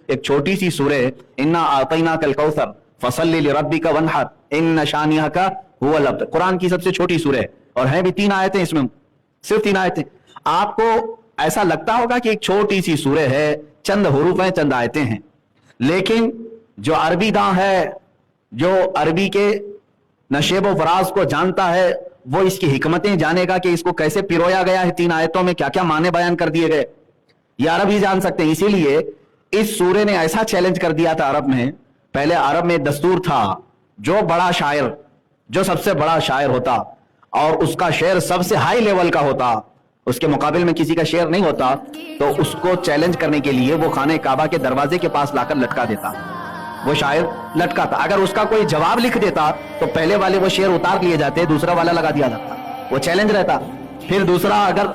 ایک چھوٹی سی سورہ انا اعطیناک الکوثر فصلی لربک وانحر ان شانئک هو الابتر، قرآن کی سب سے چھوٹی سورہ ہے اور ہیں بھی 3 آیتیں اس میں، صرف 3 آیتیں. آپ کو ایسا لگتا ہوگا کہ ایک چھوٹی سی سورہ ہے، چند حروف ہیں، چند آیتیں ہیں، لیکن جو عربی داں ہے، جو عربی کے نشیب و فراز کو جانتا ہے، وہ اس کی حکمتیں جانے گا کہ اس کو کیسے پیرویا گیا ہے 3 آیتوں میں، کیا کیا معنی بیان کر دیے گئے، یہ عرب ہی جان سکتے ہیں. اسی لیے اس سورے نے ایسا چیلنج کر دیا تھا عرب میں. پہلے عرب میں دستور تھا جو بڑا شاعر، جو سب سے بڑا شاعر ہوتا اور اس کا شعر سب سے ہائی لیول کا ہوتا، اس کے مقابل میں کسی کا شعر نہیں ہوتا، تو اس کو چیلنج کرنے کے لیے وہ خانہ کعبہ کے دروازے کے پاس لا کر لٹکا دیتا. وہ شاعر لٹکا تھا، اگر اس کا کوئی جواب لکھ دیتا تو پہلے والے وہ شعر اتار لیے جاتے، دوسرا والا لگا دیا جاتا، وہ چیلنج رہتا. پھر دوسرا اگر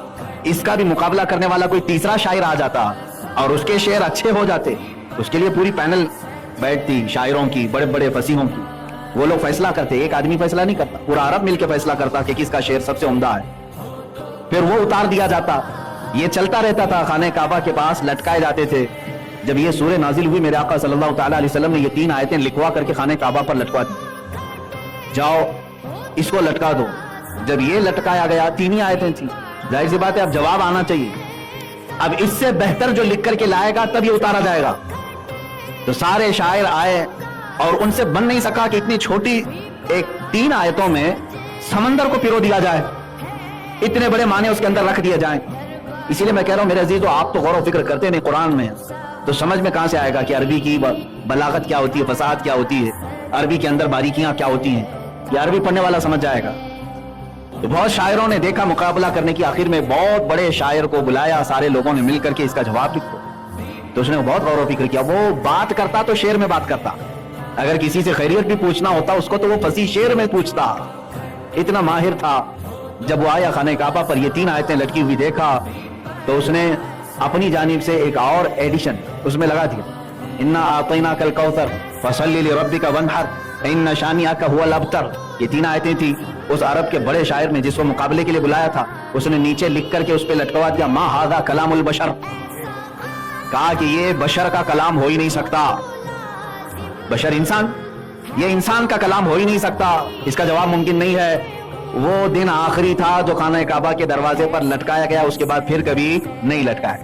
اس کا بھی مقابلہ کرنے والا کوئی تیسرا شاعر آ جاتا اور اس کے شعر اچھے ہو جاتے، اس کے لیے پوری پینل بیٹھتی شاعروں کی، بڑے بڑے فصیحوں کی، وہ لوگ فیصلہ کرتے. ایک آدمی فیصلہ نہیں کرتا، پورا عرب مل کے فیصلہ کرتا کہ کس کا شعر سب سے عمدہ ہے. پھر وہ اتار دیا جاتا. یہ چلتا رہتا تھا، خانہ کعبہ کے پاس لٹکائے جاتے تھے. جب یہ سورہ نازل ہوئی، میرے آقا صلی اللہ تعالی علیہ وسلم نے یہ 3 آیتیں لکھوا کر کے خانہ کعبہ پر لٹکوا دی. جاؤ اس کو لٹکا دو. جب یہ لٹکایا گیا، 3 ہی آیتیں تھیں، ظاہر سی بات ہے اب جواب آنا چاہیے. اب اس سے بہتر جو لکھ کر کے لائے گا تب یہ اتارا جائے گا. تو سارے شاعر آئے اور ان سے بن نہیں سکا کہ اتنی چھوٹی ایک 3 آیتوں میں سمندر کو پیرو دیا جائے، اتنے بڑے معنی اس کے اندر رکھ دیے جائیں. اسی لیے میں کہہ رہا ہوں میرے عزیزو، آپ تو غور و فکر کرتے نہیں قرآن میں، تو سمجھ میں کہاں سے آئے گا کہ عربی کی بلاغت کیا ہوتی ہے، فصاحت کیا ہوتی ہے، عربی کے اندر باریکیاں کیا ہوتی ہیں. یہ عربی پڑھنے والا سمجھ جائے گا. تو بہت شاعروں نے دیکھا مقابلہ کرنے کی، آخر میں بہت بڑے شاعر کو بلایا، سارے لوگوں نے مل کر کے اس کا جواب لکھو. تو اس نے بہت غور و فکر کیا. وہ بات کرتا تو شعر میں بات کرتا، اگر کسی سے خیریت بھی پوچھنا ہوتا اس کو تو وہ فصیح شعر میں پوچھتا، اتنا ماہر تھا. جب وہ آیا خانہ کعبہ پر، یہ 3 آیتیں لٹکی ہوئی دیکھا تو اس نے اپنی جانب سے ایک اور ایڈیشن اس میں لگا دیا. انا اعطیناک الکوثر فصلی لربک وانحر ان شانئک هو الابتر. یہ 3 آیتیں تھی. اس عرب کے بڑے شاعر نے جس کو مقابلے کے لیے بلایا تھا، اس نے نیچے لکھ کر کے اس پہ لٹکوا دیا ما ھذا کلام البشر. کہا کہ یہ بشر کا کلام ہو ہی نہیں سکتا. بشر انسان، یہ انسان کا کلام ہو ہی نہیں سکتا، اس کا جواب ممکن نہیں ہے. وہ دن آخری تھا جو خانہ کعبہ کے دروازے پر لٹکایا گیا، اس کے بعد پھر کبھی نہیں لٹکایا.